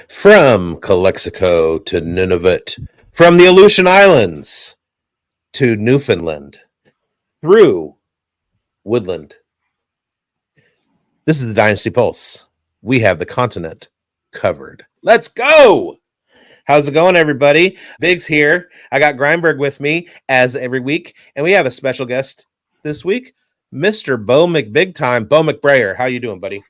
From Calexico to Nunavut, from the Aleutian Islands to Newfoundland, through Woodland. This is the Dynasty Pulse. We have the continent covered. Let's go! How's it going, everybody? Big's here. I got Grindberg with me, as every week, and we have a special guest this week, Mr. Bo McBigtime. Bo McBrayer, how you doing, buddy?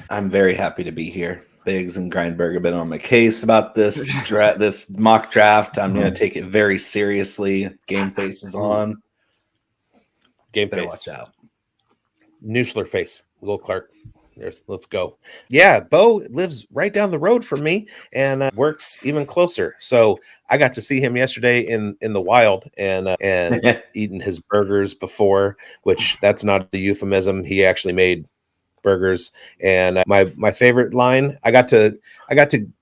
I'm very happy to be here. Bigz and Grindberg have been on my case about this this mock draft. I'm going to take it very seriously. Game face is on. Game Better face. watch out. Nuschler face. Will Clark. Let's go. Yeah, Bo lives right down the road from me and works even closer. So I got to see him yesterday in the wild and eating his burgers before, which that's not a euphemism. He actually made burgers. And my favorite line, I got to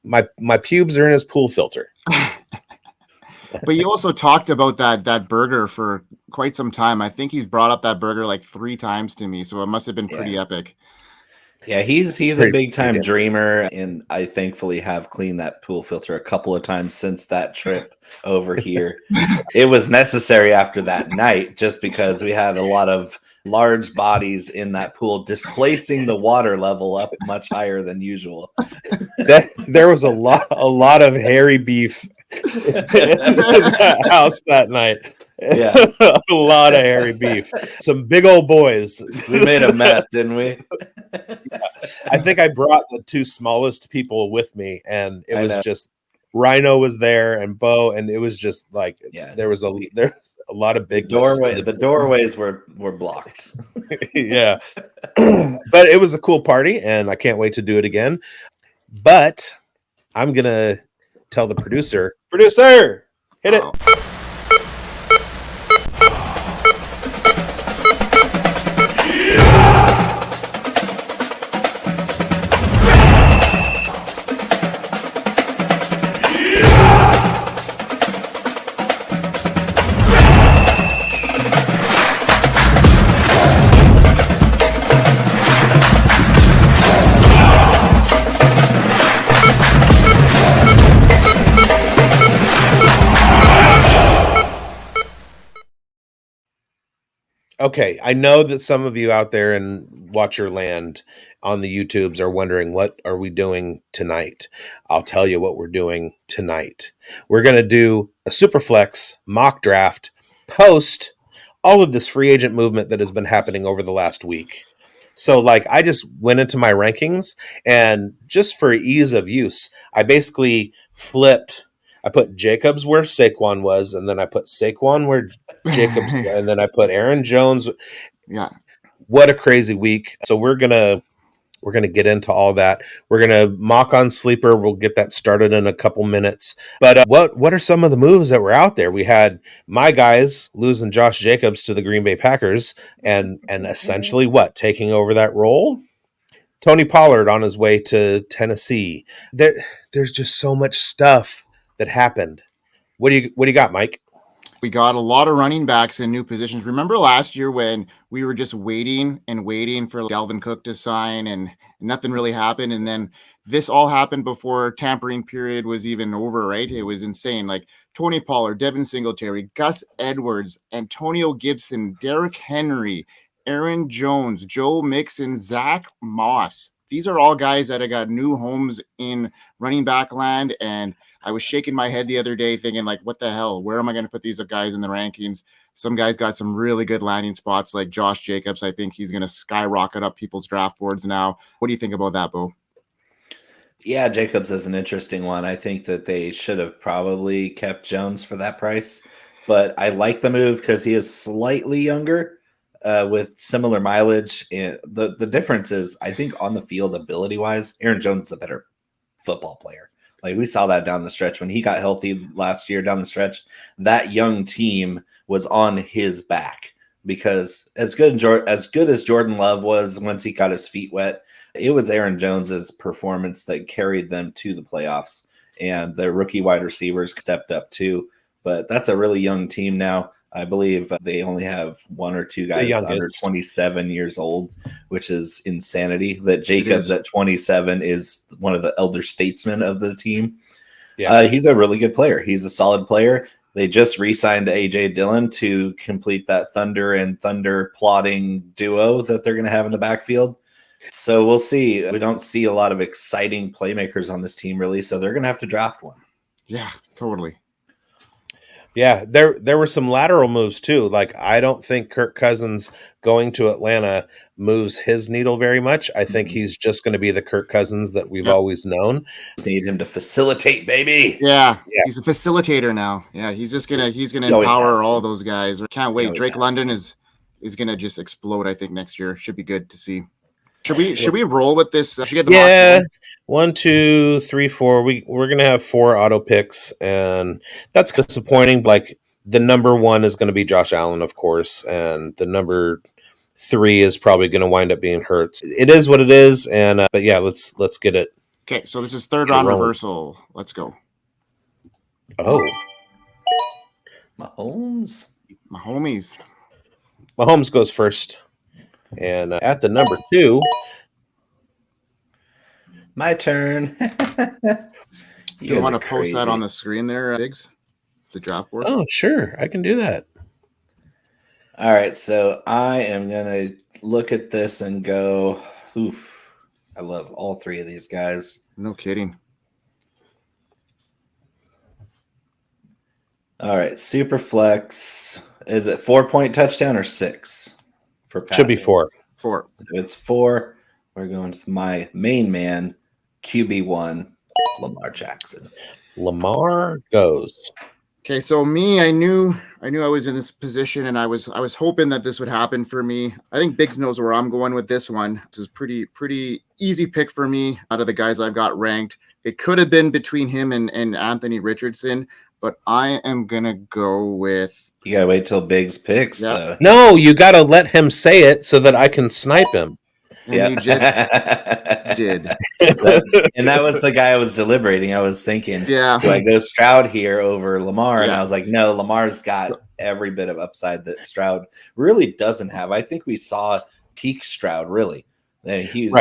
my pubes are in his pool filter. But you also talked about that burger for quite some time. I think he's brought up that burger like 3 times to me, so it must have been pretty epic. Yeah, he's a big time dreamer, and I thankfully have cleaned that pool filter a couple of times since that trip over here. It was necessary after that night just because we had a lot of large bodies in that pool displacing the water level up much higher than usual. There was a lot of hairy beef in that house that night. Yeah. A lot of hairy beef. Some big old boys. We made a mess, didn't we? I think I brought the 2 smallest people with me, and it was just Rhino was there and Bo, and it was just like there was a lot of big the doorways were blocked. Yeah. But it was a cool party, and I can't wait to do it again. But I'm gonna tell the producer, hit it. Okay, I know that some of you out there in Watcher Land on the YouTubes are wondering, what are we doing tonight? I'll tell you what we're doing tonight. We're going to do a Superflex mock draft post all of this free agent movement that has been happening over the last week. So, I just went into my rankings, and just for ease of use, I basically flipped. I put Jacobs where Saquon was, and then I put Saquon where Jacobs, and then I put Aaron Jones. Yeah, what a crazy week! So we're gonna get into all that. We're gonna mock on Sleeper. We'll get that started in a couple minutes. But what are some of the moves that were out there? We had my guys losing Josh Jacobs to the Green Bay Packers, and essentially taking over that role. Tony Pollard on his way to Tennessee. There's just so much stuff that happened. What do you got, Mike? We got a lot of running backs in new positions. Remember last year when we were just waiting for Dalvin Cook to sign and nothing really happened? And then this all happened before tampering period was even over, right? It was insane. Like Tony Pollard, Devin Singletary, Gus Edwards, Antonio Gibson, Derrick Henry, Aaron Jones, Joe Mixon, Zach Moss. These are all guys that have got new homes in running back land, and I was shaking my head the other day thinking, what the hell? Where am I going to put these guys in the rankings? Some guys got some really good landing spots, like Josh Jacobs. I think he's going to skyrocket up people's draft boards now. What do you think about that, Bo? Yeah, Jacobs is an interesting one. I think that they should have probably kept Jones for that price. But I like the move because he is slightly younger with similar mileage. And the difference is, I think, on the field, ability-wise, Aaron Jones is a better football player. We saw that down the stretch when he got healthy last year down the stretch. That young team was on his back because as good as Jordan Love was once he got his feet wet, it was Aaron Jones's performance that carried them to the playoffs. And the rookie wide receivers stepped up too. But that's a really young team now. I believe they only have one or two guys under 27 years old, which is insanity. That Jacobs at 27 is one of the elder statesmen of the team. Yeah. He's a really good player. He's a solid player. They just re-signed A.J. Dillon to complete that Thunder and Thunder plotting duo that they're going to have in the backfield. So we'll see. We don't see a lot of exciting playmakers on this team, really, so they're going to have to draft one. Yeah, totally. Yeah, there were some lateral moves too. Like, I don't think Kirk Cousins going to Atlanta moves his needle very much. I think he's just going to be the Kirk Cousins that we've always known. Just need him to facilitate, baby. Yeah, he's a facilitator now. Yeah, he's gonna empower all those guys. Can't wait. Drake London is gonna just explode. I think next year should be good to see. Should we roll with this? Should we get the 1, 2, 3, 4. We're gonna have 4 auto picks, and that's disappointing. Like, the number 1 is going to be Josh Allen, of course, and the number 3 is probably going to wind up being Hurts. It is what it is, and but yeah, let's get it. Okay, so this is third round reversal. Let's go. Oh, Mahomes goes first. And at the number 2, my turn. Do you want to post that on the screen there, Biggs? The draft board? Oh, sure. I can do that. All right. So I am going to look at this and go, oof. I love all 3 of these guys. No kidding. All right. Super flex. Is it 4-point touchdown or 6? For passing? Should be 4. 4. If it's 4, we're going to my main man, QB1, Lamar Jackson. Lamar goes. Okay, so me, I knew I was in this position, and I was hoping that this would happen for me. I think Biggs knows where I'm going with this one. This is pretty easy pick for me out of the guys I've got ranked. It could have been between him and Anthony Richardson, but I am gonna go with. You gotta wait till Biggs picks. Yeah. No, you gotta let him say it so that I can snipe him. And you just did. And that was the guy I was deliberating. I was thinking, do I go Stroud here over Lamar? And I was like, no, Lamar's got every bit of upside that Stroud really doesn't have. I think we saw peak Stroud, really. And he's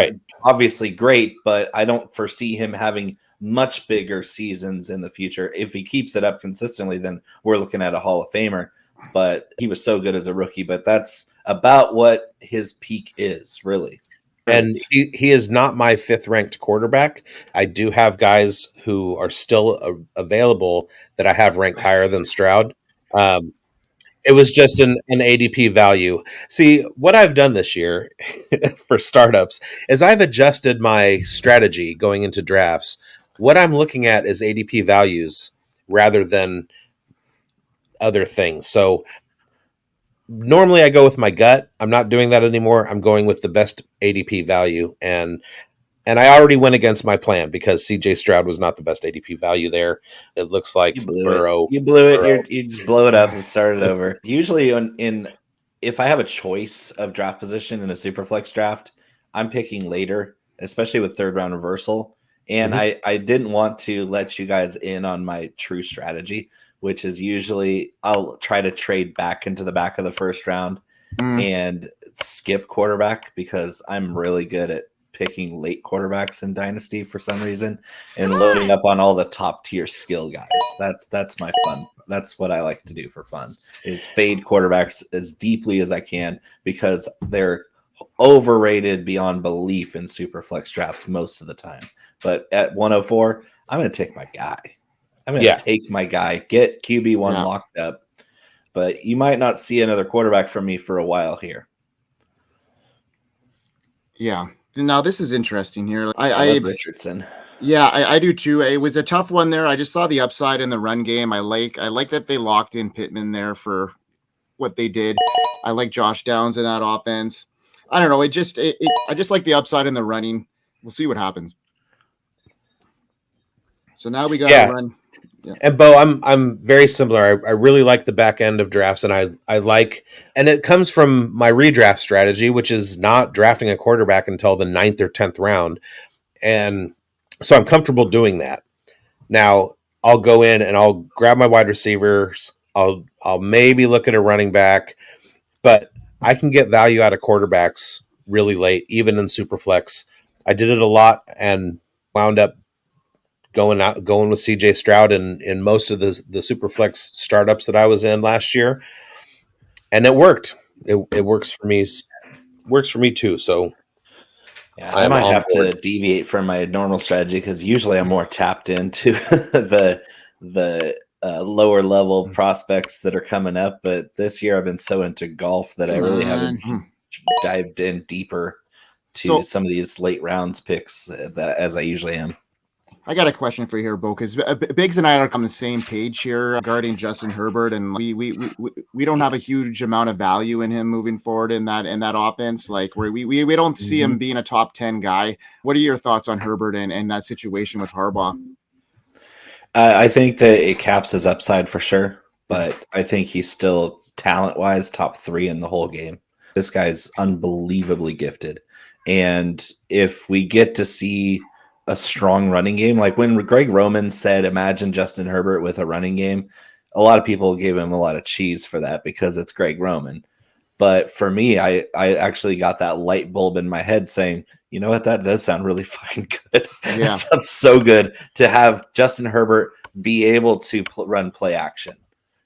obviously great, but I don't foresee him having much bigger seasons in the future. If he keeps it up consistently, then we're looking at a Hall of Famer. But he was so good as a rookie, but that's about what his peak is, really. And he is not my 5th ranked quarterback. I do have guys who are still available that I have ranked higher than Stroud. It was just an ADP value. See, what I've done this year for startups is I've adjusted my strategy going into drafts. What I'm looking at is ADP values rather than other things. So normally I go with my gut. I'm not doing that anymore. I'm going with the best ADP value. And I already went against my plan because CJ Stroud was not the best ADP value there. It looks like Burrow. You blew it. You just blow it up and start it over. Usually if I have a choice of draft position in a Superflex draft, I'm picking later, especially with 3rd round reversal. And I didn't want to let you guys in on my true strategy, which is usually I'll try to trade back into the back of the 1st round and skip quarterback because I'm really good at picking late quarterbacks in Dynasty for some reason and loading up on all the top tier skill guys. That's my fun. That's what I like to do for fun is fade quarterbacks as deeply as I can because they're overrated beyond belief in super flex drafts most of the time. But at 104, I'm going to take my guy. I'm going to take my guy, get QB1 locked up. But you might not see another quarterback from me for a while here. Yeah. Now, this is interesting here. I love Richardson. Yeah, I do too. It was a tough one there. I just saw the upside in the run game. I like that they locked in Pittman there for what they did. I like Josh Downs in that offense. I don't know. I just like the upside in the running. We'll see what happens. So now we got to run. Yeah. And Bo, I'm very similar. I really like the back end of drafts, and I like, and it comes from my redraft strategy, which is not drafting a quarterback until the 9th or 10th round, and so I'm comfortable doing that. Now I'll go in and I'll grab my wide receivers. I'll maybe look at a running back, but I can get value out of quarterbacks really late, even in Superflex. I did it a lot and wound up going with CJ Stroud in most of the Superflex startups that I was in last year, and it worked. It works for me. Works for me too. So yeah, I might have to deviate from my normal strategy because usually I'm more tapped into the lower level prospects that are coming up. But this year I've been so into golf that I really haven't dived in deeper to some of these late rounds picks as I usually am. I got a question for you here, Bo, because Biggs and I are on the same page here regarding Justin Herbert, and we don't have a huge amount of value in him moving forward in that offense. Like we don't see him being a top 10 guy. What are your thoughts on Herbert and that situation with Harbaugh? I think that it caps his upside for sure, but I think he's still talent-wise top 3 in the whole game. This guy's unbelievably gifted, and if we get to see a strong running game, like when Greg Roman said, imagine Justin Herbert with a running game, a lot of people gave him a lot of cheese for that because it's Greg Roman. But for me, I actually got that light bulb in my head saying, you know what, that does sound really fucking good. Yeah. That sounds so good to have Justin Herbert be able to run play action,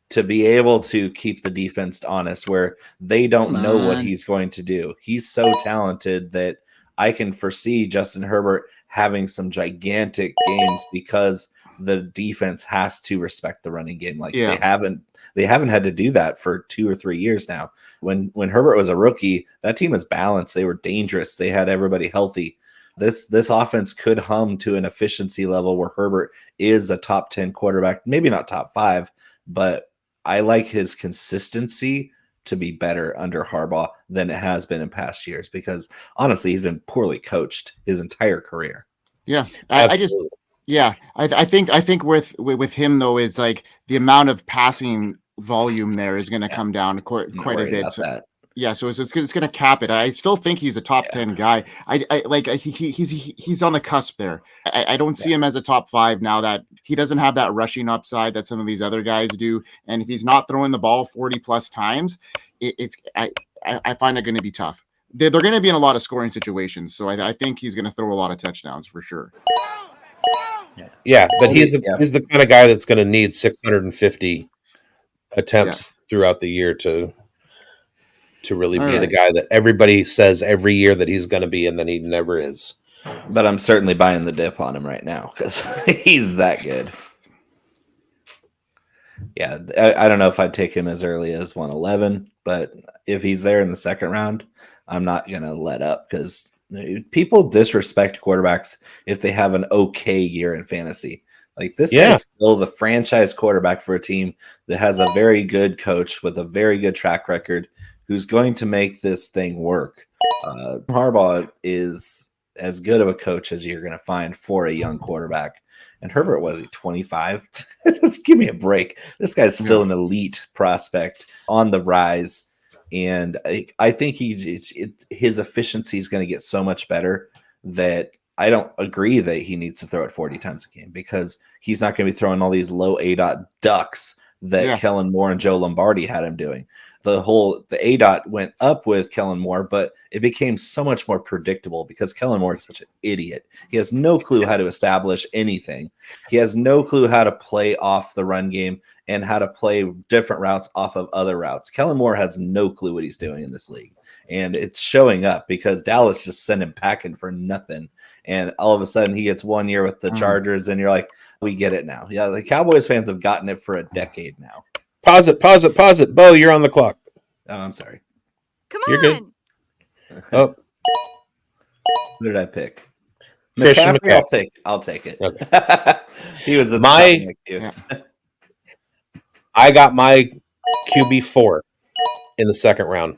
to be able to keep the defense honest where they don't know what he's going to do. He's so talented that I can foresee Justin Herbert having some gigantic games because the defense has to respect the running game. Like they haven't had to do that for 2 or 3 years now. When Herbert was a rookie, that team was balanced. They were dangerous. They had everybody healthy. This offense could hum to an efficiency level where Herbert is a top 10 quarterback, maybe not top 5, but I like his consistency to be better under Harbaugh than it has been in past years because honestly, he's been poorly coached his entire career. Yeah, I think with him though is like the amount of passing volume there is going to come down quite a bit. So, yeah, so it's going to cap it. I still think he's a top 10 guy. I like he's on the cusp there. I don't see him as a top 5 now that he doesn't have that rushing upside that some of these other guys do. And if he's not throwing the ball 40 plus times, I find it going to be tough. They're going to be in a lot of scoring situations, so I think he's going to throw a lot of touchdowns for sure. Yeah, but he's the kind of guy that's going to need 650 attempts throughout the year to really be the guy that everybody says every year that he's going to be, and then he never is. But I'm certainly buying the dip on him right now because he's that good. Yeah, I don't know if I'd take him as early as 111, but if he's there in the second round, I'm not going to let up because people disrespect quarterbacks if they have an okay year in fantasy. Like this guy's still the franchise quarterback for a team that has a very good coach with a very good track record who's going to make this thing work. Harbaugh is as good of a coach as you're going to find for a young quarterback. And Herbert, was he 25? Just give me a break. This guy's still an elite prospect on the rise. And I think his efficiency is going to get so much better that I don't agree that he needs to throw it 40 times a game because he's not going to be throwing all these low ADOT ducks that Kellen Moore and Joe Lombardi had him doing. The ADOT went up with Kellen Moore, but it became so much more predictable because Kellen Moore is such an idiot. He has no clue how to establish anything. He has no clue how to play off the run game and how to play different routes off of other routes. Kellen Moore has no clue what he's doing in this league. And it's showing up because Dallas just sent him packing for nothing. And all of a sudden he gets 1 year with the Chargers and you're like, we get it now. Yeah, the Cowboys fans have gotten it for a decade now. Pause it. Bo, you're on the clock. Oh, I'm sorry. Come you're on. Good. Oh. Who did I pick? Christian McCaffrey. I'll take it. Okay. He was I got my QB4 in the second round,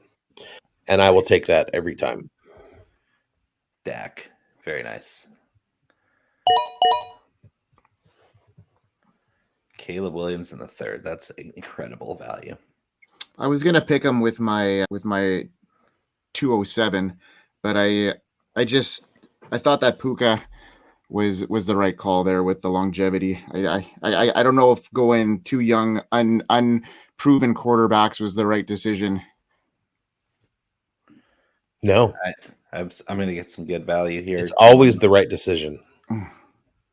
and I will take that every time. Dak. Very nice. Caleb Williams in the third. That's incredible value. I was gonna pick him with my 207, but I thought that Puka was the right call there with the longevity. I don't know if going too young, unproven quarterbacks was the right decision. No, I'm going to get some good value here. it's always the right decision.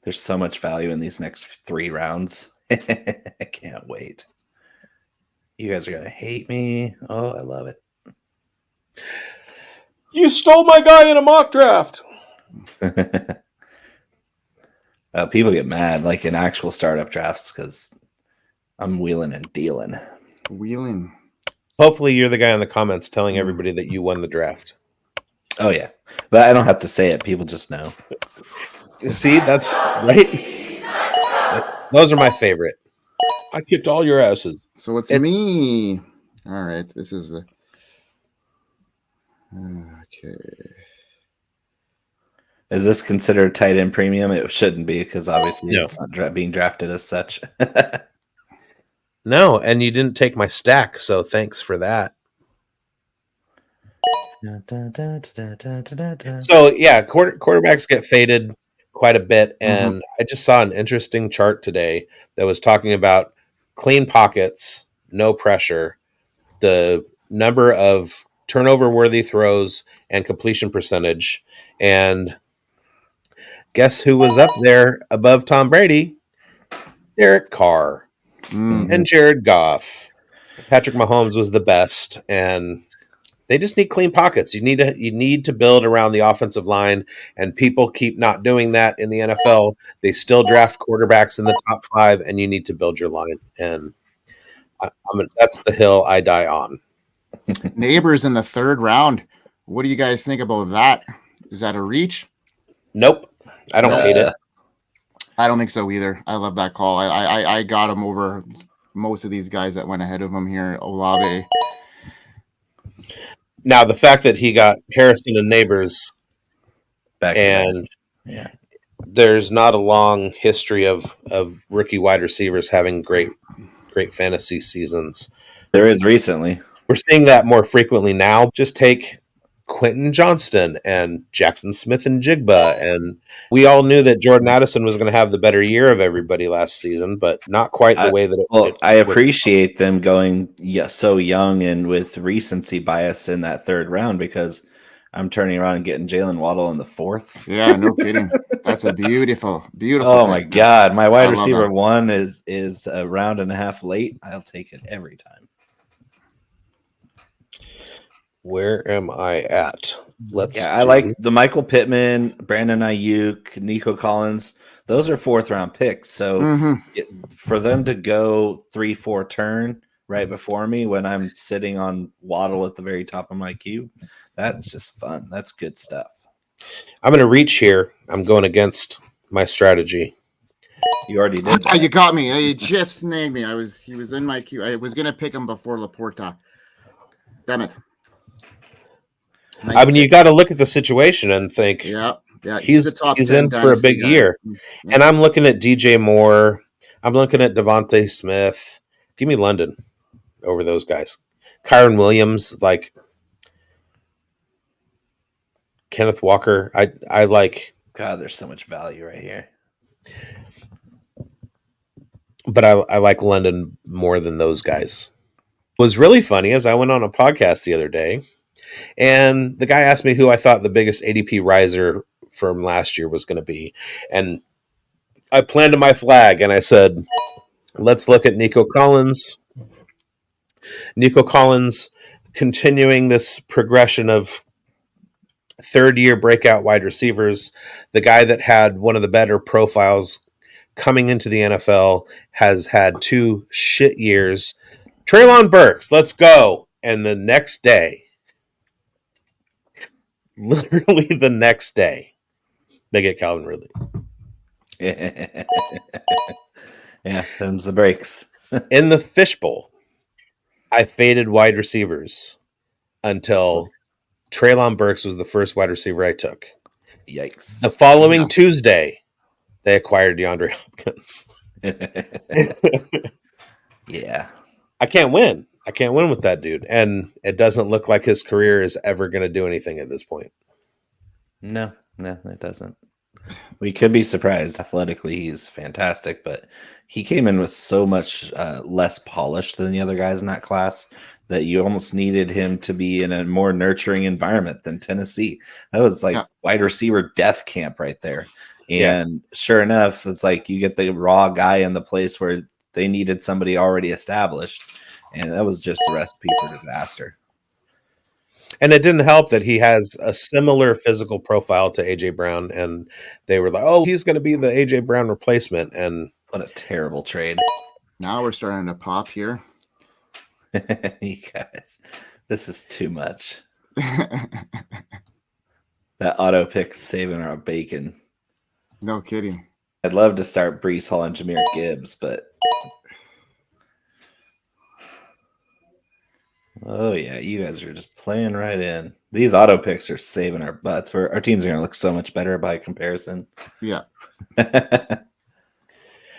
There's so much value in these next 3 rounds. I can't wait. You guys are going to hate me. Oh, I love it. You stole my guy in a mock draft. People get mad, like in actual startup drafts, because I'm wheeling and dealing. Wheeling. Hopefully, you're the guy in the comments telling everybody that you won the draft. Oh, yeah. But I don't have to say it. People just know. See, that's right. Those are my favorite. I kicked all your asses. So it's me. All right. This is okay. Is this considered tight end premium? It shouldn't be, because obviously No. it's not being drafted as such. No, and you didn't take my stack, so thanks for that. So yeah, quarterbacks get faded quite a bit, and I just saw an interesting chart today that was talking about clean pockets, no pressure, the number of turnover-worthy throws, and completion percentage. And guess who was up there above Tom Brady? Derek Carr and Jared Goff. Patrick Mahomes was the best, and they just need clean pockets. You need to build around the offensive line, and people keep not doing that in the NFL. They still draft quarterbacks in the top 5, and you need to build your line. And that's the hill I die on. Neighbors in the 3rd round. What do you guys think about that? Is that a reach? Nope, I don't hate it. I don't think so either. I love that call. I got him over most of these guys that went ahead of him here. Olave. Now, the fact that he got Harrison and Neighbors, there's not a long history of rookie wide receivers having great fantasy seasons. There is recently. We're seeing that more frequently now. Just take Quentin Johnston and Jackson Smith and Jigba, and we all knew that Jordan Addison was going to have the better year of everybody last season, but not quite the way that I appreciate them going so young and with recency bias in that 3rd round, because I'm turning around and getting Jalen Waddle in the 4th. Yeah, no kidding. That's a beautiful. Oh my God, my wide receiver 1 is a round and a half late. I'll take it every time. Where am I at? I like the Michael Pittman, Brandon Ayuk, Nico Collins. Those are 4th round picks. So for them to go 3-4 turn right before me when I'm sitting on Waddle at the very top of my queue, that's just fun. That's good stuff. I'm going to reach here. I'm going against my strategy. You already did that. You got me. You just named me. He was in my queue. I was going to pick him before Laporta. Damn it. Nice. I mean, you got to look at the situation and think, he's in for a big year. Yeah. And I'm looking at DJ Moore. I'm looking at Devontae Smith. Give me London over those guys. Kyron Williams, like Kenneth Walker. I like. God, there's so much value right here. But I like London more than those guys. What was really funny is I went on a podcast the other day, and the guy asked me who I thought the biggest ADP riser from last year was going to be. And I planted my flag and I said, let's look at Nico Collins. Nico Collins continuing this progression of 3rd-year breakout wide receivers. The guy that had one of the better profiles coming into the NFL has had 2 shit years. Treylon Burks, let's go. And the next day, literally the next day, they get Calvin Ridley. Yeah, them's the breaks. In the fishbowl, I faded wide receivers until Treylon Burks was the first wide receiver I took. Yikes. The following Tuesday, they acquired DeAndre Hopkins. Yeah. I can't win. I can't win with that dude. And it doesn't look like his career is ever going to do anything at this point. No, it doesn't. We could be surprised. Athletically, he's fantastic, but he came in with so much less polish than the other guys in that class that you almost needed him to be in a more nurturing environment than Tennessee. That was like wide receiver death camp right there. And sure enough, it's like you get the raw guy in the place where they needed somebody already established. And that was just a recipe for disaster. And it didn't help that he has a similar physical profile to AJ Brown, and they were like, "Oh, he's going to be the AJ Brown replacement." And what a terrible trade! Now we're starting to pop here. You guys, this is too much. That auto pick saving our bacon. No kidding. I'd love to start Breece Hall and Jahmyr Gibbs, but oh yeah, you guys are just playing right in. These auto picks are saving our butts. Our teams are going to look so much better by comparison. Yeah.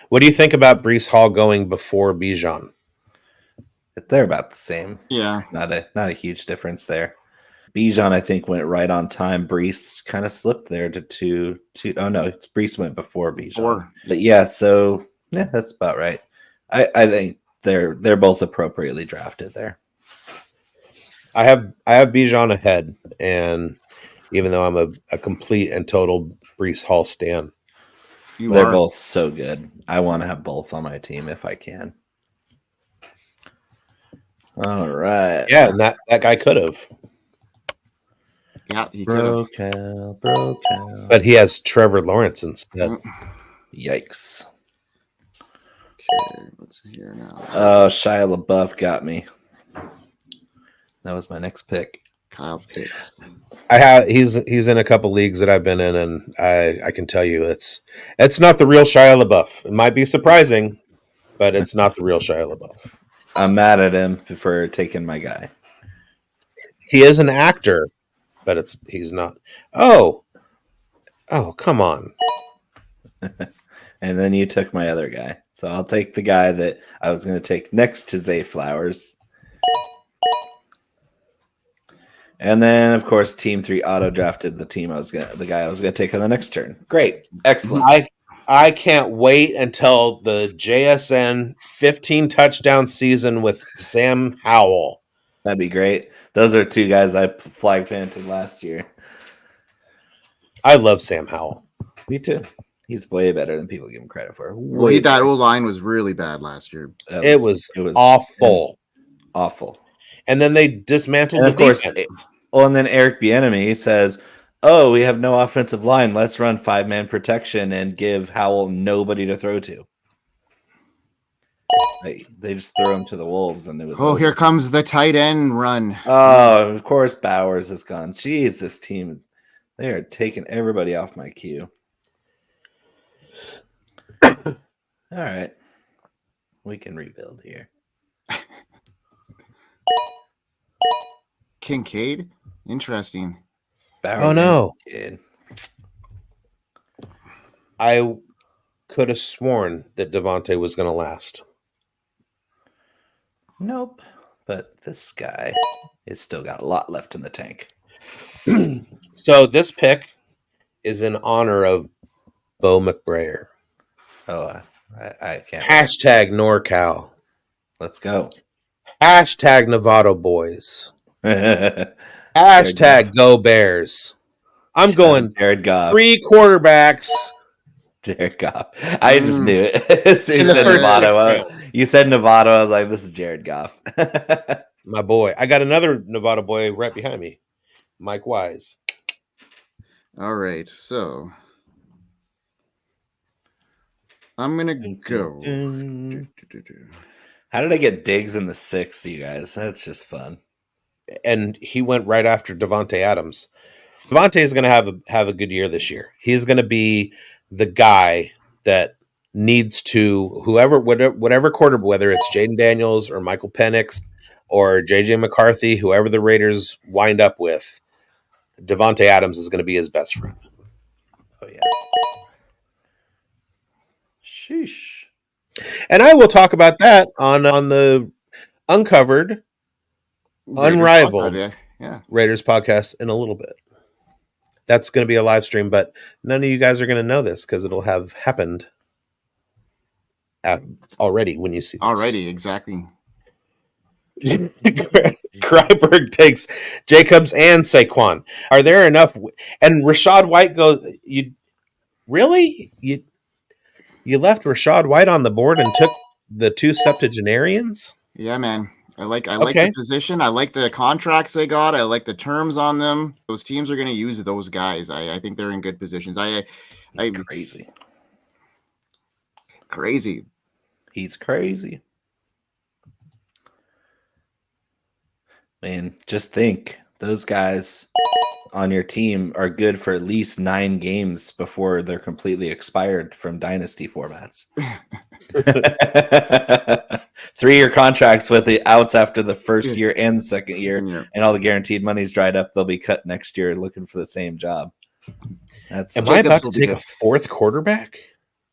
What do you think about Breece Hall going before Bijan? They're about the same. Yeah. Not a huge difference there. Bijan, I think, went right on time. Breece kind of slipped there to two. Oh no, it's Breece went before Bijan. But yeah, so yeah, that's about right. I think they're both appropriately drafted there. I have Bijan ahead, and even though I'm a complete and total Breece Hall stan, they're both so good. I want to have both on my team if I can. All right. Yeah, and that guy could have. Yeah, he could have. Broke out. But he has Trevor Lawrence instead. Yikes. Okay, let's see here now. Oh, Shia LaBeouf got me. That was my next pick. Kyle Pitts. He's in a couple leagues that I've been in, and I can tell you it's not the real Shia LaBeouf. It might be surprising, but it's not the real Shia LaBeouf. I'm mad at him for taking my guy. He is an actor, but he's not. Oh, come on. And then you took my other guy. So I'll take the guy that I was going to take next to Zay Flowers. And then, of course, Team 3 auto drafted the guy I was going to take on the next turn. Great. Excellent. I can't wait until the JSN 15 touchdown season with Sam Howell. That'd be great. Those are two guys I flag planted last year. I love Sam Howell. Me too. He's way better than people give him credit for. That O-line was really bad last year. It was awful. Awful. And then they dismantled the defense. And then Eric Bieniemy says, "Oh, we have no offensive line. Let's run 5-man protection and give Howell nobody to throw to." They just threw him to the wolves, and it was. Oh, here comes the tight end run. Oh, of course, Bowers is gone. Jeez, this team, they are taking everybody off my queue. All right, we can rebuild here. Kincaid, interesting. Oh no! I could have sworn that Devontae was going to last. Nope, but this guy has still got a lot left in the tank. So this pick is in honor of Bo McBrayer. Oh, I can't. Hashtag NorCal. Let's go. Hashtag Novato Boys. Hashtag Go Bears. I'm going Jared Goff. 3 quarterbacks. Jared Goff. I just knew it. As soon as you said Novato, you said Novato. I was like, this is Jared Goff. My boy. I got another Novato boy right behind me. Mike Wise. All right, so I'm going to go. How did I get Diggs in the 6th, you guys? That's just fun. And he went right after Devontae Adams. Devontae is going to have a good year this year. He's going to be the guy that needs to whatever quarterback, whether it's Jaden Daniels or Michael Penix or JJ McCarthy, whoever the Raiders wind up with, Devontae Adams is going to be his best friend. Oh yeah. Sheesh. And I will talk about that on the Uncovered, Unrivaled Raiders podcast in a little bit. That's going to be a live stream, but none of you guys are going to know this because it'll have happened already when you see this. Already, exactly. Grindberg takes Jacobs and Saquon. Are there enough? And Rashad White goes. You really you left Rashad White on the board and took the 2 septuagenarians? Yeah, man. I like Okay. the position. I like the contracts they got. I like the terms on them. Those teams are going to use those guys. I think they're in good positions. He's crazy. Crazy. He's crazy. Man, just think those guys on your team are good for at least 9 games before they're completely expired from dynasty formats. 3-year contracts with the outs after the first year and the second year, and all the guaranteed money's dried up. They'll be cut next year looking for the same job. Am I about to take a 4th quarterback?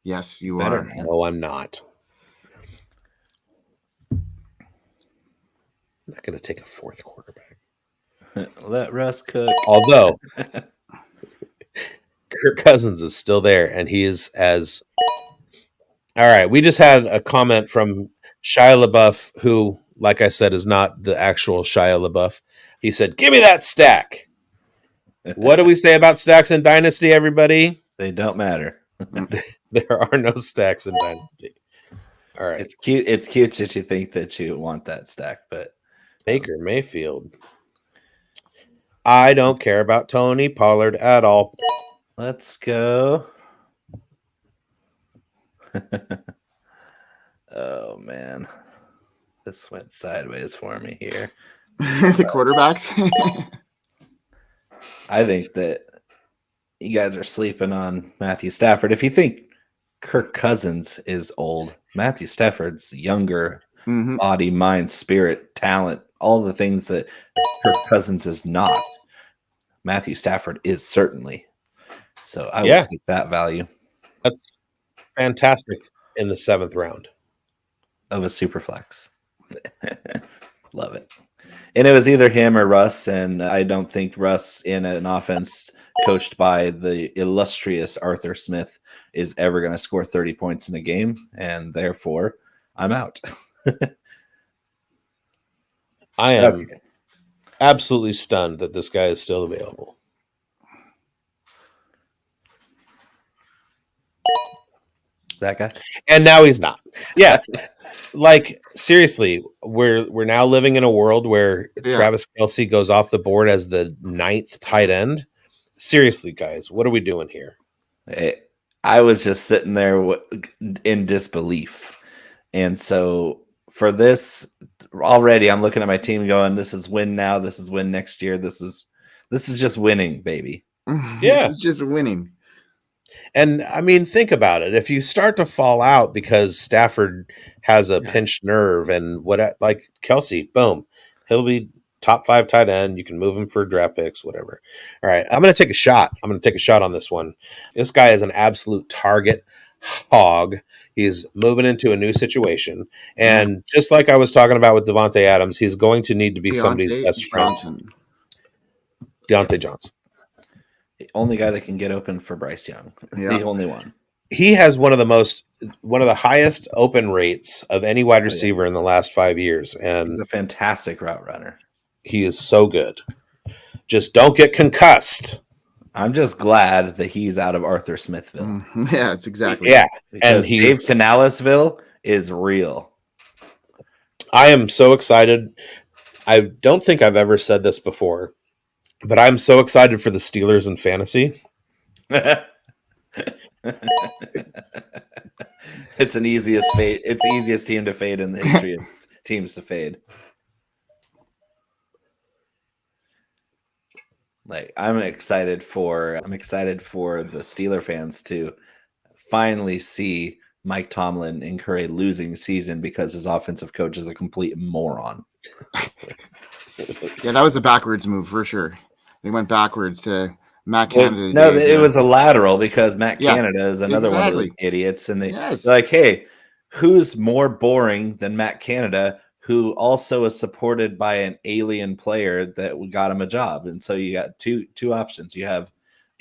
Yes, you Better, are. man. No, I'm not. I'm not going to take a 4th quarterback. Let Russ cook. Although Kirk Cousins is still there, and he is as... All right, we just had a comment from Shia LaBeouf, who, like I said, is not the actual Shia LaBeouf. He said, give me that stack. What do we say about stacks in Dynasty, everybody? They don't matter. There are no stacks in Dynasty. All right. It's cute. It's cute that you think that you want that stack, but Baker Mayfield. I don't care about Tony Pollard at all. let's go. Oh man, this went sideways for me here. The quarterbacks. I think that you guys are sleeping on Matthew Stafford. If you think Kirk Cousins is old, Matthew Stafford's younger, body, mind, spirit, talent, all the things that Kirk Cousins is not. Matthew Stafford is certainly. So I would take that value. That's fantastic in the 7th round of a super flex. Love it. And it was either him or Russ, and I don't think Russ in an offense coached by the illustrious Arthur Smith is ever going to score 30 points in a game, and therefore I'm out. I am absolutely stunned that this guy is still available. That guy? And now he's not. Yeah. Like, seriously, we're now living in a world where Travis Kelce goes off the board as the 9th tight end. Seriously, guys, what are we doing here? I was just sitting there in disbelief. And so for this, already I'm looking at my team going, this is win now, this is win next year. This is just winning, baby. Yeah. This is just winning. And I mean, think about it. If you start to fall out because Stafford has a pinched nerve and like Kelce, boom, he'll be top 5 tight end. You can move him for draft picks, whatever. All right. I'm going to take a shot. On this one. This guy is an absolute target hog. He's moving into a new situation. And just like I was talking about with Devontae Adams, he's going to need to be somebody's best friend. Deontay Johnson. The only guy that can get open for Bryce Young. Yeah. The only one. He has one of the highest open rates of any wide receiver in the last 5 years. And he's a fantastic route runner. He is so good. Just don't get concussed. I'm just glad that he's out of Arthur Smithville. Yeah, it's exactly. Yeah. Because Dave Canalisville is real. I am so excited. I don't think I've ever said this before, but I'm so excited for the Steelers in fantasy. It's an easiest fade. It's the easiest team to fade in the history of teams to fade. Like I'm excited for the Steeler fans to finally see Mike Tomlin incur a losing season because his offensive coach is a complete moron. Yeah, that was a backwards move for sure. They went backwards to Matt Canada. No, it was a lateral because Matt Canada is another one of those idiots. And they're like, hey, who's more boring than Matt Canada, who also is supported by an alien player that got him a job? And so you got two options. You have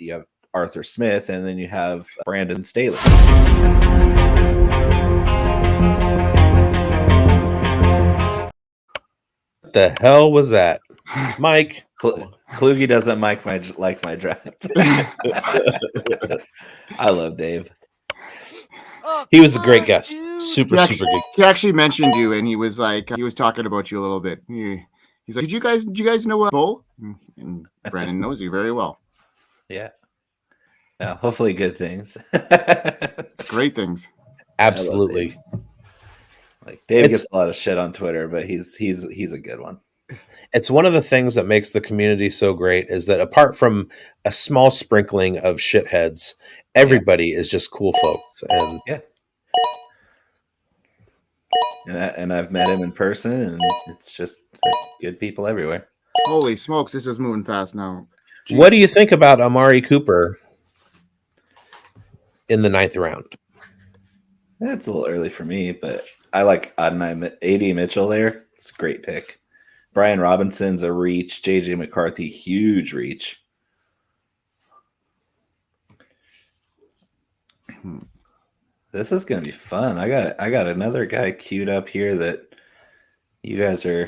you have Arthur Smith, and then you have Brandon Staley. What the hell was that? Mike. Kluge doesn't like my draft. I love Dave. He was a great guest. Super good. He actually mentioned you, and he was talking about you a little bit. He's like, did you guys know Bo? And Brandon knows you very well. Yeah. Hopefully good things. Great things. Absolutely. Like Dave gets a lot of shit on Twitter, but he's a good one. It's one of the things that makes the community so great is that apart from a small sprinkling of shitheads, everybody is just cool folks. And and I've met him in person, and it's just good people everywhere. Holy smokes, this is moving fast now. Jeez. What do you think about Amari Cooper in the 9th round? It's a little early for me, but I like Adonai A.D. Mitchell there. It's a great pick. Brian Robinson's a reach. J.J. McCarthy, huge reach. This is going to be fun. I got another guy queued up here that you guys are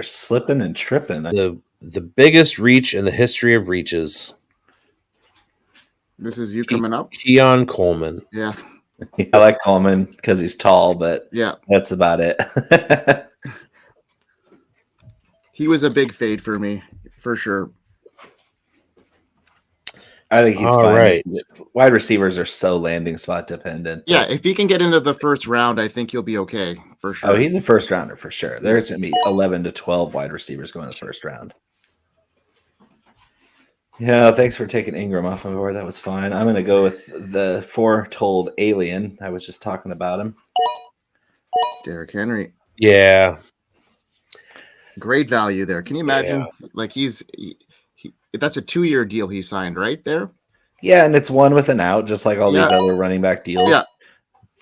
slipping and tripping. The biggest reach in the history of reaches. This is you coming up? Keon Coleman. Yeah. I like Coleman because he's tall, but that's about it. He was a big fade for me, for sure. I think he's fine. Right. Wide receivers are so landing spot dependent. Yeah, if he can get into the first round, I think he'll be okay, for sure. Oh, he's a first rounder for sure. There's going to be 11 to 12 wide receivers going in the first round. Yeah, thanks for taking Ingram off my board. That was fine. I'm going to go with the foretold alien. I was just talking about him. Derrick Henry. Yeah. Great value there. Can you imagine? Yeah. Like that's a 2-year deal he signed right there. Yeah, and it's one with an out, just like all these other running back deals. Yeah.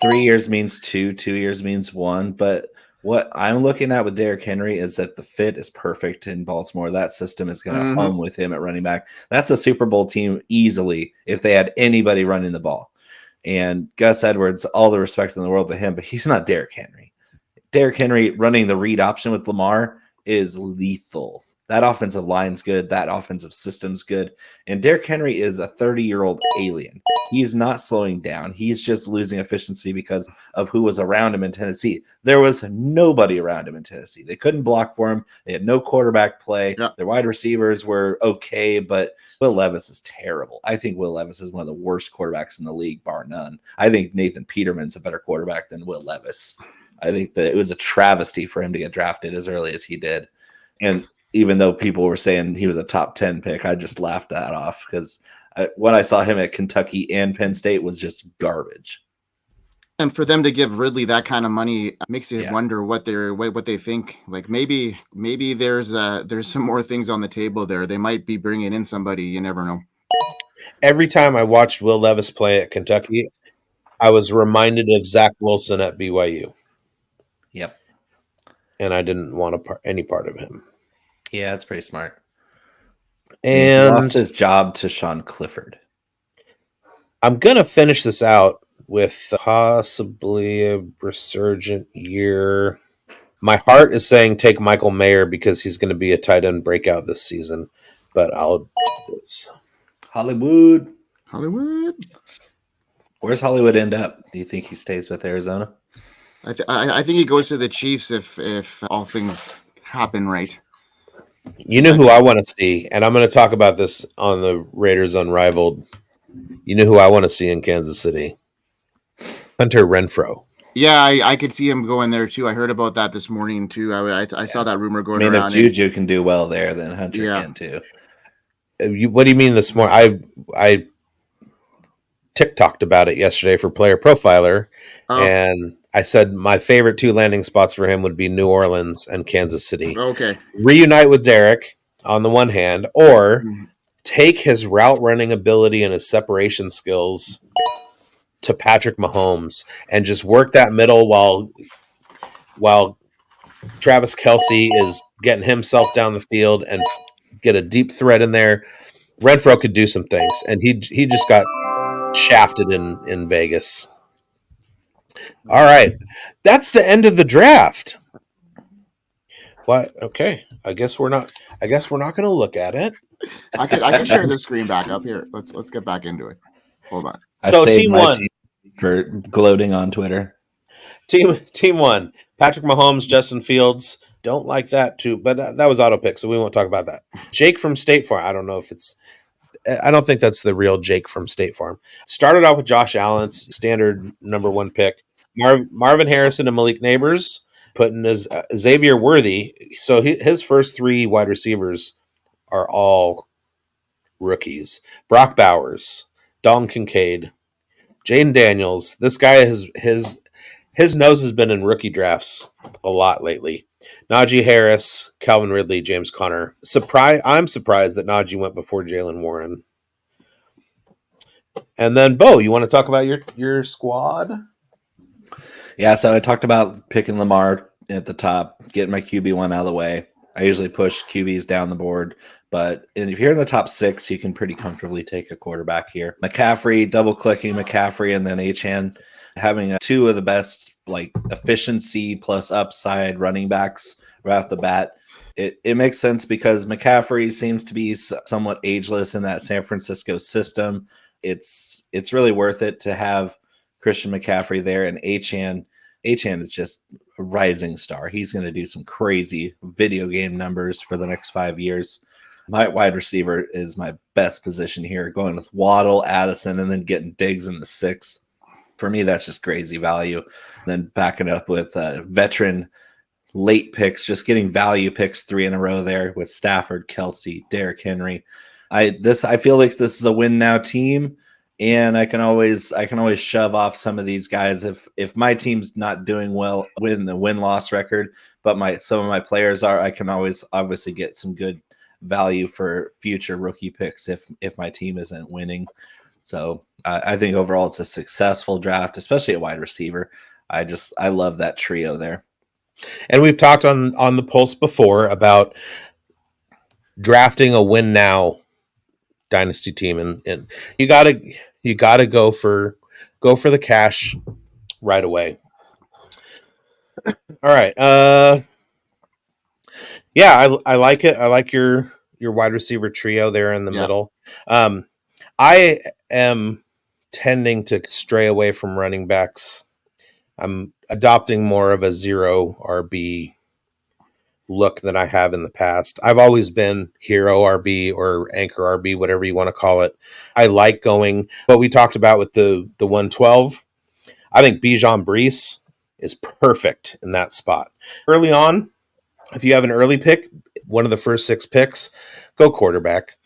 3 years means 2, 2 years means 1. But what I'm looking at with Derrick Henry is that the fit is perfect in Baltimore. That system is going to hum with him at running back. That's a Super Bowl team easily if they had anybody running the ball. And Gus Edwards, all the respect in the world to him, but he's not Derrick Henry. Derrick Henry running the read option with Lamar is lethal. That offensive line's good. That offensive system's good. And Derrick Henry is a 30-year-old alien. He is not slowing down. He's just losing efficiency because of who was around him in Tennessee. There was nobody around him in Tennessee. They couldn't block for him. They had no quarterback play. Yeah. Their wide receivers were okay, but Will Levis is terrible. I think Will Levis is one of the worst quarterbacks in the league, bar none. I think Nathan Peterman's a better quarterback than Will Levis. I think that it was a travesty for him to get drafted as early as he did. And even though people were saying he was a top 10 pick, I just laughed that off because when I saw him at Kentucky and Penn State was just garbage. And for them to give Ridley that kind of money makes you wonder what they think. Like maybe there's some more things on the table there. They might be bringing in somebody. You never know. Every time I watched Will Levis play at Kentucky, I was reminded of Zach Wilson at BYU. Yep. And I didn't want any part of him. Yeah, it's pretty smart. And he lost his job to Sean Clifford. I'm going to finish this out with possibly a resurgent year. My heart is saying take Michael Mayer because he's going to be a tight end breakout this season, but I'll do this. Hollywood. Where's Hollywood end up? Do you think he stays with Arizona? I think he goes to the Chiefs if all things happen right. You know who I want to see, and I'm going to talk about this on the Raiders Unrivaled. You know who I want to see in Kansas City? Hunter Renfrow. Yeah, I could see him going there too. I heard about that this morning too. I saw that rumor going around. If Juju can do well there, then Hunter can too. What do you mean this morning? I TikToked about it yesterday for Player Profiler, and I said my favorite 2 landing spots for him would be New Orleans and Kansas City. Okay. Reunite with Derek on the one hand, or take his route running ability and his separation skills to Patrick Mahomes and just work that middle while Travis Kelce is getting himself down the field and get a deep threat in there. Renfro could do some things, and he just got shafted in Vegas. All right, that's the end of the draft. What? Okay, I guess we're not going to look at it. I could share this screen back up here. Let's get back into it. Hold on. So team one for gloating on Twitter. Team one: Patrick Mahomes, Justin Fields. Don't like that too, but that was auto pick, so we won't talk about that. Jake from State Farm. I don't know if it's. I don't think that's the real Jake from State Farm. Started off with Josh Allen's standard number one pick. Marvin Harrison and Malik Neighbors, putting his Xavier Worthy. So his first three wide receivers are all rookies. Brock Bowers, Dalton Kincaid, Jaden Daniels. This guy his nose has been in rookie drafts a lot lately. Najee Harris, Calvin Ridley, James Conner. I'm surprised that Najee went before Jalen Warren. And then Bo, you want to talk about your squad? Yeah, so I talked about picking Lamar at the top, getting my QB1 out of the way. I usually push QBs down the board, but if you're in the top 6, you can pretty comfortably take a quarterback here. McCaffrey, double-clicking McCaffrey, and then Achane, having two of the best like efficiency plus upside running backs right off the bat. It makes sense because McCaffrey seems to be somewhat ageless in that San Francisco system. It's really worth it to have Christian McCaffrey there, and Achane is just a rising star. He's going to do some crazy video game numbers for the next 5 years. My wide receiver is my best position here, going with Waddle, Addison, and then getting Diggs in the 6th. For me, that's just crazy value. Then backing up with veteran late picks, just getting value picks 3 in a row there with Stafford, Kelsey, Derrick Henry. I feel like this is a win now team, and I can always shove off some of these guys if my team's not doing well win the win-loss record, but some of my players are. I can always obviously get some good value for future rookie picks if my team isn't winning. So I think overall it's a successful draft, especially at wide receiver. I love that trio there. And we've talked on the Pulse before about drafting a win now dynasty team, and you gotta go for the cash right away. All right. Yeah, I like it. I like your wide receiver trio there in the middle. I am tending to stray away from running backs. I'm adopting more of a zero RB look than I have in the past. I've always been hero RB or anchor RB, whatever you want to call it. I like going what we talked about with the 112. I think Bijan Breece is perfect in that spot. Early on, if you have an early pick, one of the first 6 picks, go quarterback.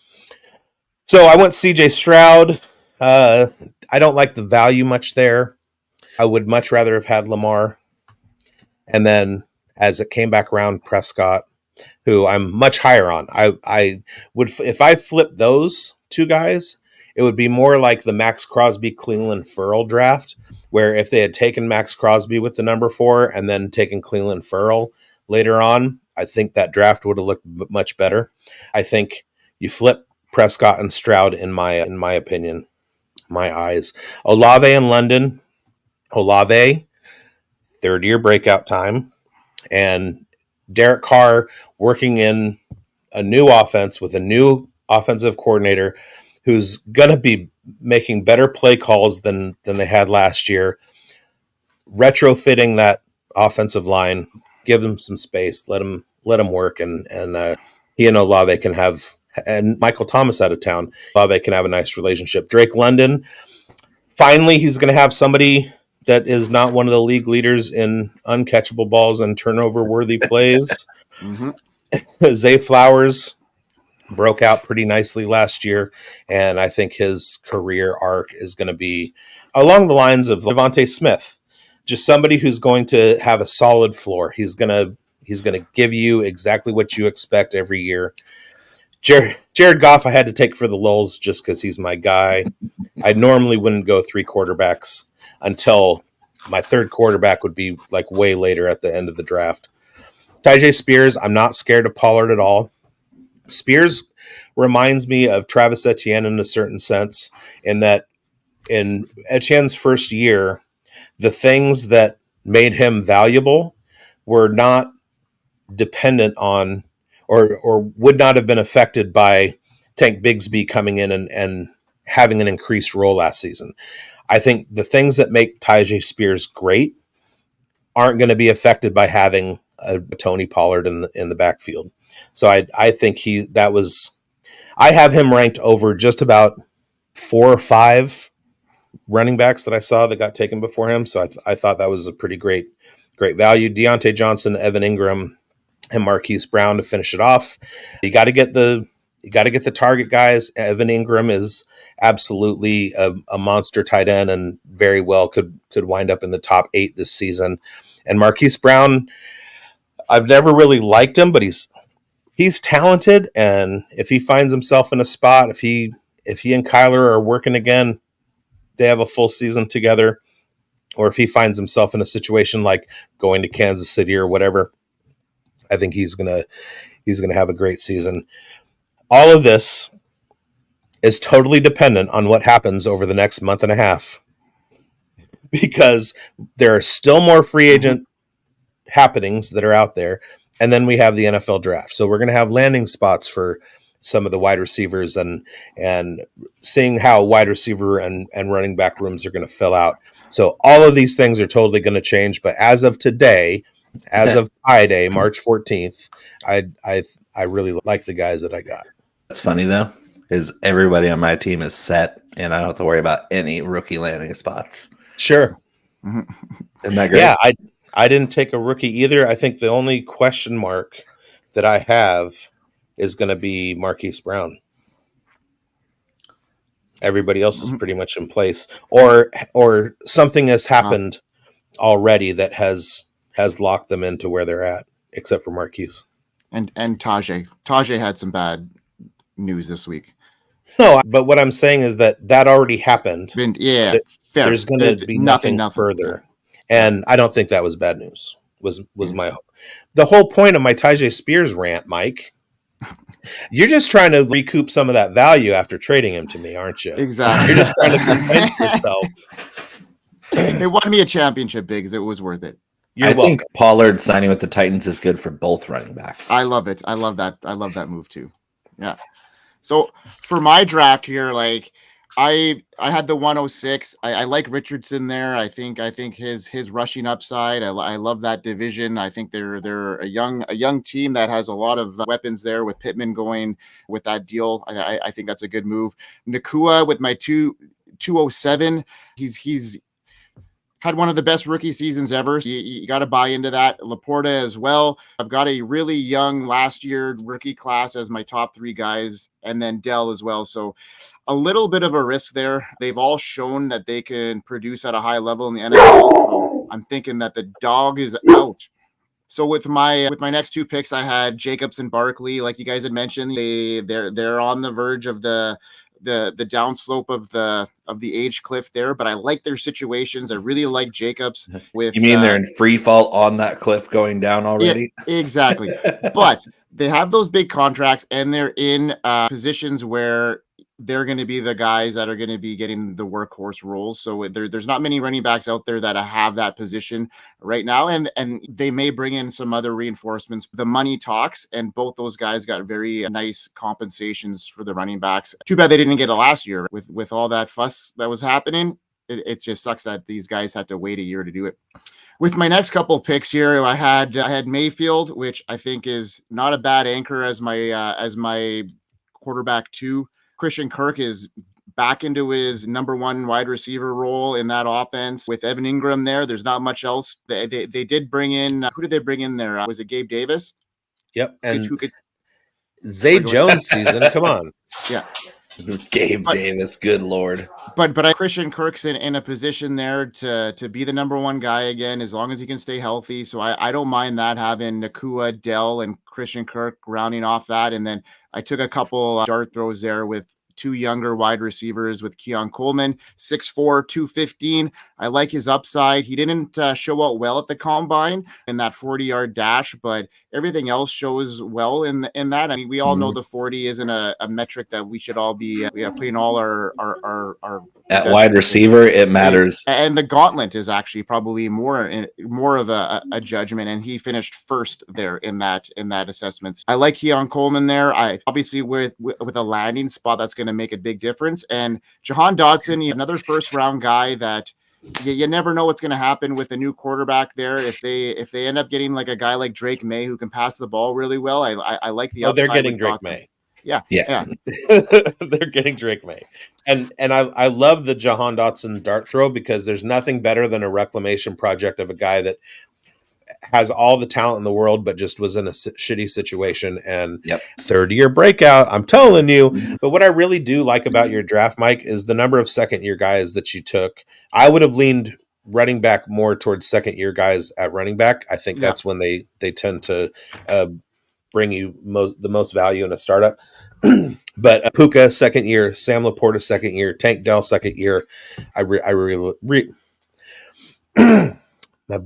So I went CJ Stroud. I don't like the value much there. I would much rather have had Lamar. And then as it came back around, Prescott, who I'm much higher on. I would, if I flip those two guys, it would be more like the Max Crosby, Cleveland Ferrell draft, where if they had taken Max Crosby with the number 4 and then taken Cleveland Ferrell later on, I think that draft would have looked much better. I think you flip Prescott and Stroud in my opinion, my eyes. Olave in London. Olave, 3rd-year breakout time. And Derek Carr working in a new offense with a new offensive coordinator who's going to be making better play calls than they had last year. Retrofitting that offensive line, give them some space, let them work, and he and Olave can have, and Michael Thomas out of town, Olave can have a nice relationship. Drake London, finally he's going to have somebody that is not one of the league leaders in uncatchable balls and turnover-worthy plays. Zay Flowers broke out pretty nicely last year, and I think his career arc is going to be along the lines of Devontae Smith, just somebody who's going to have a solid floor. He's going to give you exactly what you expect every year. Jared Goff I had to take for the lulz just because he's my guy. I normally wouldn't go 3 quarterbacks until my 3rd quarterback would be like way later at the end of the draft. Tyjae Spears, I'm not scared of Pollard at all. Spears reminds me of Travis Etienne in a certain sense, in that in Etienne's first year, the things that made him valuable were not dependent on or would not have been affected by Tank Bigsby coming in and having an increased role last season. I think the things that make Tyjae Spears great aren't going to be affected by having a Tony Pollard in the backfield. So I think I have him ranked over just about 4 or 5 running backs that I saw that got taken before him. So I thought that was a pretty great value. Deontay Johnson, Evan Ingram, and Marquise Brown to finish it off. You got to get the target guys. Evan Ingram is absolutely a monster tight end and very well could wind up in the top 8 this season. And Marquise Brown, I've never really liked him, but he's talented, and if he finds himself in a spot, if he and Kyler are working again, they have a full season together, or if he finds himself in a situation like going to Kansas City or whatever, I think he's gonna have a great season. All of this is totally dependent on what happens over the next month and a half, because there are still more free agent happenings that are out there, and then we have the NFL draft. So we're going to have landing spots for some of the wide receivers and seeing how wide receiver and running back rooms are going to fill out. So all of these things are totally going to change. But as of today, as of Friday, March 14th, I really like the guys that I got. That's funny though, is everybody on my team is set, and I don't have to worry about any rookie landing spots. Sure. Isn't that great? Yeah, I didn't take a rookie either. I think the only question mark that I have is going to be Marquise Brown. Everybody else is pretty much in place, or something has happened already that has locked them into where they're at, except for Marquise. And Tajay. Tajay had some bad news this week. No, but what I'm saying is that already happened. Yeah, so there's going to be nothing further. And I don't think that was bad news. Was the whole point of my Tyjae Spears rant, Mike? You're just trying to recoup some of that value after trading him to me, aren't you? Exactly. You're just trying to convince yourself. It won me a championship, Biggs. It was worth it. I think Pollard signing with the Titans is good for both running backs. I love it. I love that. I love that move too. Yeah. So for my draft here, like I had the 106. I like Richardson there. I think his rushing upside. I love that division. I think they're a young team that has a lot of weapons there with Pittman going with that deal. I think that's a good move. Nakua with my 207. He's had one of the best rookie seasons ever. So you got to buy into that. Laporta as well. I've got a really young last year rookie class as my top 3 guys, and then Dell as well. So a little bit of a risk there. They've all shown that they can produce at a high level in the NFL. So I'm thinking that the dog is out. So with my next 2 picks, I had Jacobs and Barkley. Like you guys had mentioned, they're on the verge of the downslope of the age cliff there, but I like their situations. I really like Jacobs. With you mean they're in free fall on that cliff going down already? Yeah, exactly. But they have those big contracts, and they're in positions where they're going to be the guys that are going to be getting the workhorse roles. So there's not many running backs out there that have that position right now. And they may bring in some other reinforcements. The money talks, and both those guys got very nice compensations for the running backs. Too bad they didn't get it last year with all that fuss that was happening. It just sucks that these guys had to wait a year to do it. With my next couple of picks here, I had Mayfield, which I think is not a bad anchor as my quarterback 2. Christian Kirk is back into his number 1 wide receiver role in that offense with Evan Ingram there. There's not much else. They did bring in, who did they bring in there? Was it Gabe Davis? Yep. And Zay Jones season. Come on. Yeah. Gabe Davis, good Lord. But Christian Kirk's in a position there to be the number 1 guy again, as long as he can stay healthy. So I don't mind that, having Nakua, Dell, and Christian Kirk rounding off that. And then I took a couple dart throws there with two younger wide receivers with Keon Coleman, 6'4", 215. I like his upside. He didn't show out well at the combine in that 40-yard dash, but everything else shows well in that. I mean, we all know the 40 isn't a metric that we should all be putting all our at wide receiver. It matters, and the gauntlet is actually probably more of a judgment. And he finished first there in that assessment. I like Keon Coleman there. I obviously with a landing spot that's going to make a big difference. And Jahan Dotson, another first round guy that. You never know what's going to happen with the new quarterback there. If they end up getting like a guy like Drake May who can pass the ball really well, I like the upside. They're getting Drake May. Yeah. They're getting Drake May, and I love the Jahan Dotson dart throw because there's nothing better than a reclamation project of a guy that has all the talent in the world, but just was in a shitty situation and third-year breakout. I'm telling you. But what I really do like about your draft, Mike, is the number of second-year guys that you took. I would have leaned running back more towards second-year guys at running back. I think that's when they tend to bring you the most value in a startup. But Puka second year, Sam Laporta second year, Tank Dell second year. I really my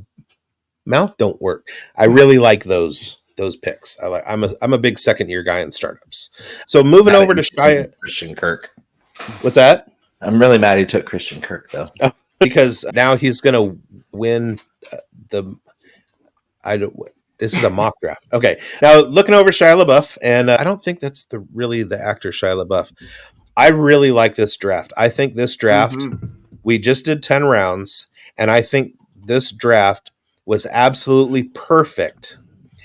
mouth don't work. I really like those picks. I'm a big second year guy in startups. So moving over to Shia Christian Kirk. What's that? I'm really mad he took Christian Kirk though, because now he's going to win This is a mock draft. Okay. Now looking over Shia LaBeouf, and I don't think that's really the actor Shia LaBeouf. I really like this draft. I think this draft, we just did 10 rounds, and I think this draft was absolutely perfect,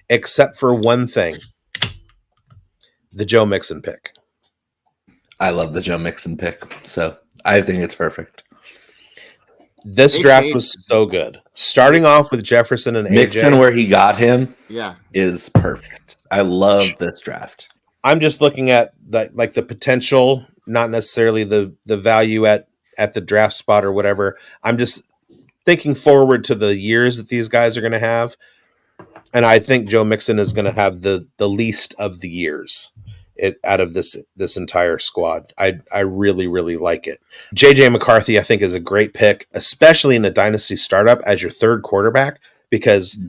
except for one thing: the Joe Mixon pick. I love the Joe Mixon pick, so I think it's perfect. This draft was so good. Starting off with Jefferson and Mixon, AJ, where he got him, is perfect. I love this draft. I'm just looking at the potential, not necessarily the value at the draft spot or whatever. I'm just thinking forward to the years that these guys are going to have. And I think Joe Mixon is going to have the least of the years out of this entire squad. I really, really like it. JJ McCarthy, I think, is a great pick, especially in a dynasty startup as your third quarterback, because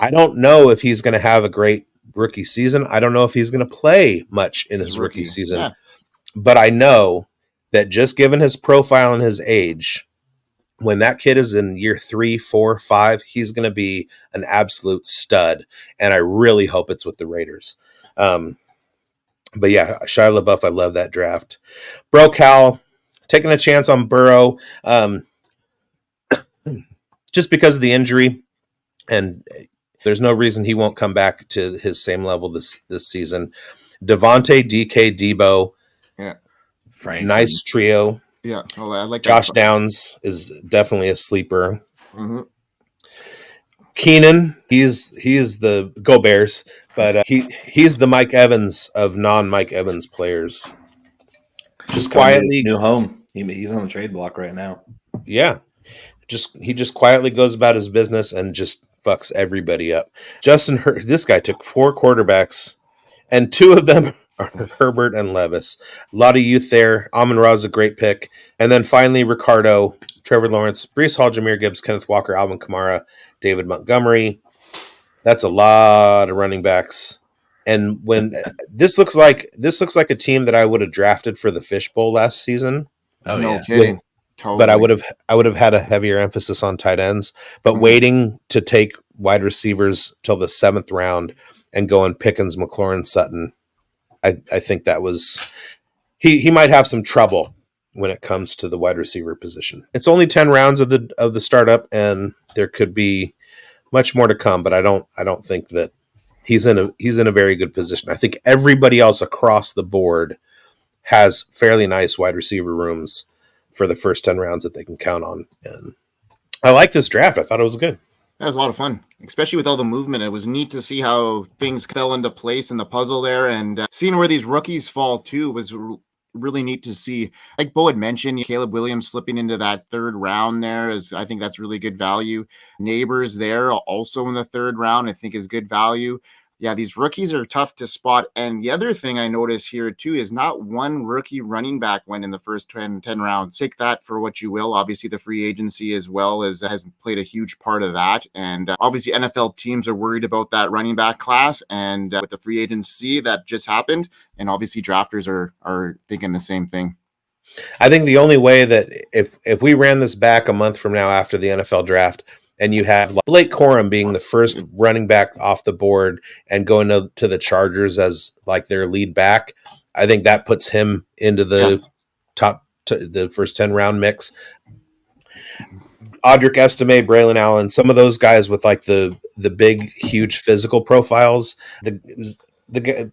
I don't know if he's going to have a great rookie season. I don't know if he's going to play much in his rookie season, but I know that just given his profile and his age, when that kid is in year 3, 4, 5, he's going to be an absolute stud. And I really hope it's with the Raiders. But yeah, Shia LaBeouf, I love that draft. Bro Cal, taking a chance on Burrow, just because of the injury, and there's no reason he won't come back to his same level this season. Devontae, DK, Debo, Franklin. Nice trio. Yeah, I like that. Josh Downs is definitely a sleeper. Keenan, he's the Go Bears, but he's the Mike Evans of non-Mike Evans players. Just quietly, new home. He's on the trade block right now. Yeah, he just quietly goes about his business and just fucks everybody up. Justin, this guy took 4 quarterbacks, and 2 of them are Herbert and Levis. A lot of youth there. Amon-Ra is a great pick, and then finally Ricardo, Trevor Lawrence, Breece Hall, Jahmyr Gibbs, Kenneth Walker, Alvin Kamara, David Montgomery. That's a lot of running backs. And when this looks like a team that I would have drafted for the Fishbowl last season. Oh, no kidding. Totally. But I would have had a heavier emphasis on tight ends. But waiting to take wide receivers till the 7th round and going Pickens, McLaurin, Sutton, I think that was he might have some trouble when it comes to the wide receiver position. It's only 10 rounds of the startup, and there could be much more to come. But I don't think that he's in a very good position. I think everybody else across the board has fairly nice wide receiver rooms for the first 10 rounds that they can count on. And I like this draft. I thought it was good. That was a lot of fun, especially with all the movement. It was neat to see how things fell into place in the puzzle there, and seeing where these rookies fall too was really neat to see. Like Bo had mentioned, Caleb Williams slipping into that 3rd round there I think that's really good value. Neighbors there also in the 3rd round, I think is good value. Yeah, these rookies are tough to spot. And the other thing I notice here too is not one rookie running back went in the first 10 rounds. Take that for what you will. Obviously, the free agency as well has played a huge part of that. And obviously, NFL teams are worried about that running back class. And with the free agency that just happened, and obviously drafters are thinking the same thing. I think the only way that if we ran this back a month from now after the NFL draft, and you have like Blake Corum being the first running back off the board and going to the Chargers as like their lead back, I think that puts him into the the first 10 round mix. Audric Estime, Braylon Allen, some of those guys with like the big, huge physical profiles, the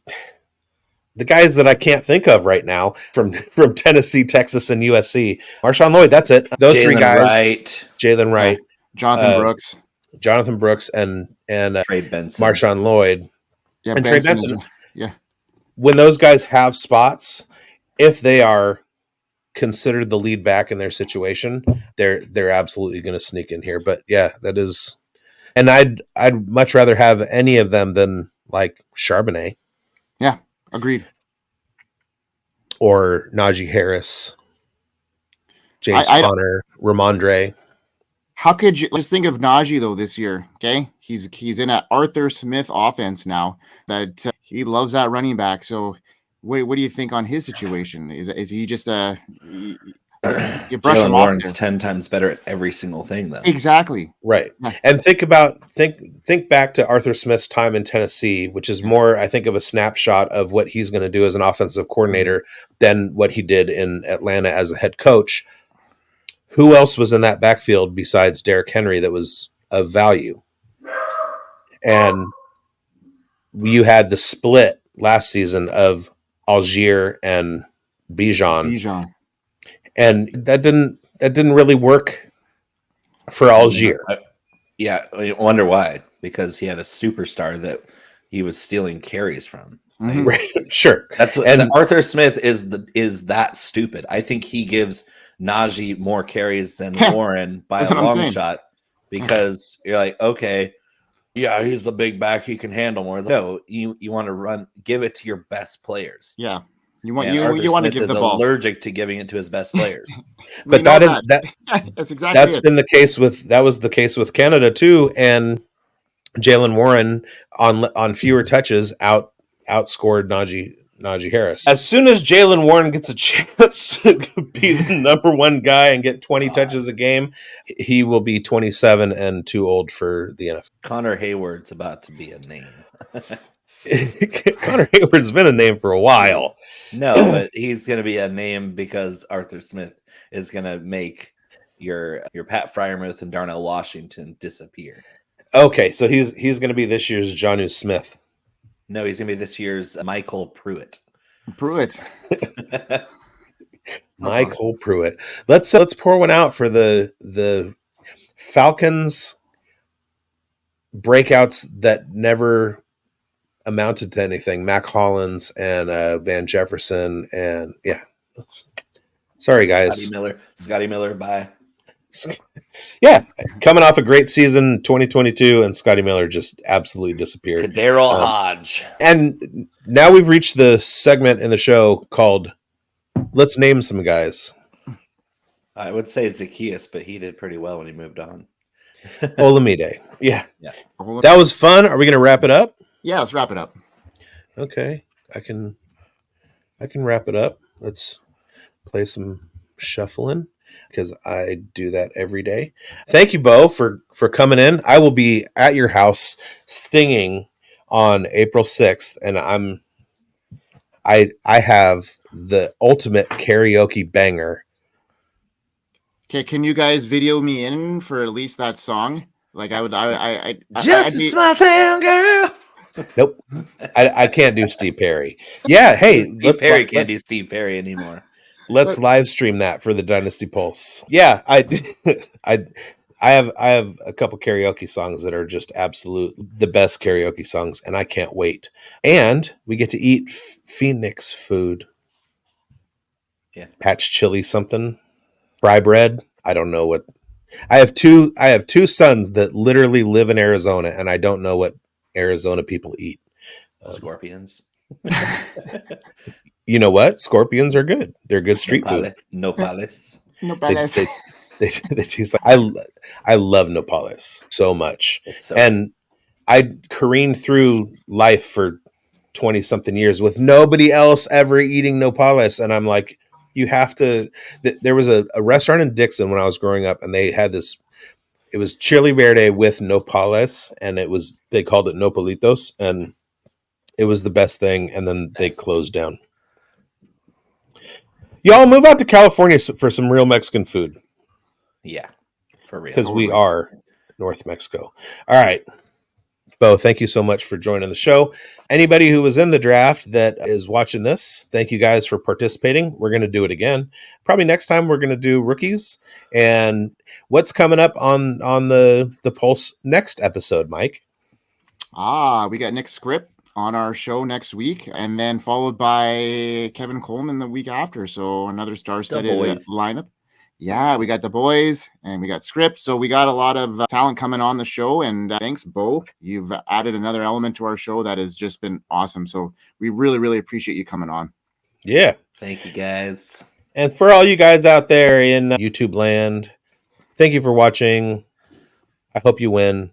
guys that I can't think of right now from Tennessee, Texas, and USC. Marshawn Lloyd, that's it. Those three guys. Jalen Wright. Jonathan Brooks, and Trey Benson. Marshawn Lloyd. Yeah, and Trey Benson. Yeah. When those guys have spots, if they are considered the lead back in their situation, they're absolutely going to sneak in here. But yeah, that is, and I'd much rather have any of them than like Charbonnet. Yeah, agreed. Or Najee Harris, James Conner, Ramondre. How could you just think of Najee though this year? Okay, he's in an Arthur Smith offense now. That he loves that running back. So, what do you think on his situation? Is he just you brush Jalen him Warren's off 10 times better at every single thing, though. Exactly. Right. Yeah. And think back to Arthur Smith's time in Tennessee, which is more, I think, of a snapshot of what he's going to do as an offensive coordinator than what he did in Atlanta as a head coach. Who else was in that backfield besides Derrick Henry that was of value? And you had the split last season of Algier and Bijan. And that didn't really work for Algier. Yeah, I wonder why. Because he had a superstar that he was stealing carries from. Mm-hmm. Right. Sure. That's what Arthur Smith is that stupid. I think he gives Najee more carries than Warren by a long shot, because you're like, okay, yeah, he's the big back, he can handle more. No, you want to give it to your best players. Yeah. You want to give the ball. Allergic to giving it to his best players. But that's exactly that's been the case with Canada too, and Jalen Warren on fewer touches outscored Najee Harris. As soon as Jalen Warren gets a chance to be the number one guy and get 20 touches a game, he will be 27 and too old for the NFL. Connor Hayward's about to be a name. Connor Hayward's been a name for a while. No, but he's going to be a name because Arthur Smith is going to make your Pat Freiermuth and Darnell Washington disappear. Okay, so he's going to be this year's Jonnu Smith. No, he's going to be this year's Michael Pruitt. Michael Pruitt. Let's pour one out for the Falcons breakouts that never amounted to anything. Mac Hollins and Van Jefferson, and yeah. Sorry, guys. Scotty Miller, bye. Yeah, coming off a great season 2022, and Scotty Miller just absolutely disappeared. Daryl Hodge. And now we've reached the segment in the show called Let's Name Some Guys. I would say Zacchaeus, but he did pretty well when he moved on. Olamide. Yeah. That was fun. Are we going to wrap it up? Yeah, let's wrap it up. Okay. I can wrap it up. Let's play some shuffling, because I do that every day. Thank you, Bo, for coming in. I will be at your house stinging on April 6th, and I have the ultimate karaoke banger. Okay, can you guys video me in for at least that song? Like I just a small town girl. Nope, I can't do Steve Perry. Yeah, hey, Steve Perry can't do Steve Perry anymore. Let's live stream that for the Dynasty Pulse. Yeah, I have a couple karaoke songs that are just absolute the best karaoke songs, and I can't wait. And we get to eat Phoenix food. Yeah, Patch chili something, fry bread. I don't know what. I have two sons that literally live in Arizona, and I don't know what Arizona people eat. Scorpions. You know what? Scorpions are good. They're good street food. Nopales. No They, badass. they taste like I love nopales so much. It's so And I careened through life for 20 something years with nobody else ever eating nopales. And I'm like, you have to. There was a restaurant in Dixon when I was growing up, and they had this. It was chili verde with nopales, and they called it nopalitos, and it was the best thing. And then they closed down. Y'all move out to California for some real Mexican food. Yeah, for real. Because we are North Mexico. All right. Bo, thank you so much for joining the show. Anybody who was in the draft that is watching this, thank you guys for participating. We're going to do it again. Probably next time we're going to do rookies. And what's coming up on the Pulse next episode, Mike? We got Nick Script on our show next week, and then followed by Kevin Coleman the week after. So another star-studded lineup. Yeah, we got the boys and we got Script. So we got a lot of talent coming on the show. And thanks, Bo. You've added another element to our show that has just been awesome. So we really, really appreciate you coming on. Yeah. Thank you, guys. And for all you guys out there in YouTube land, thank you for watching. I hope you win.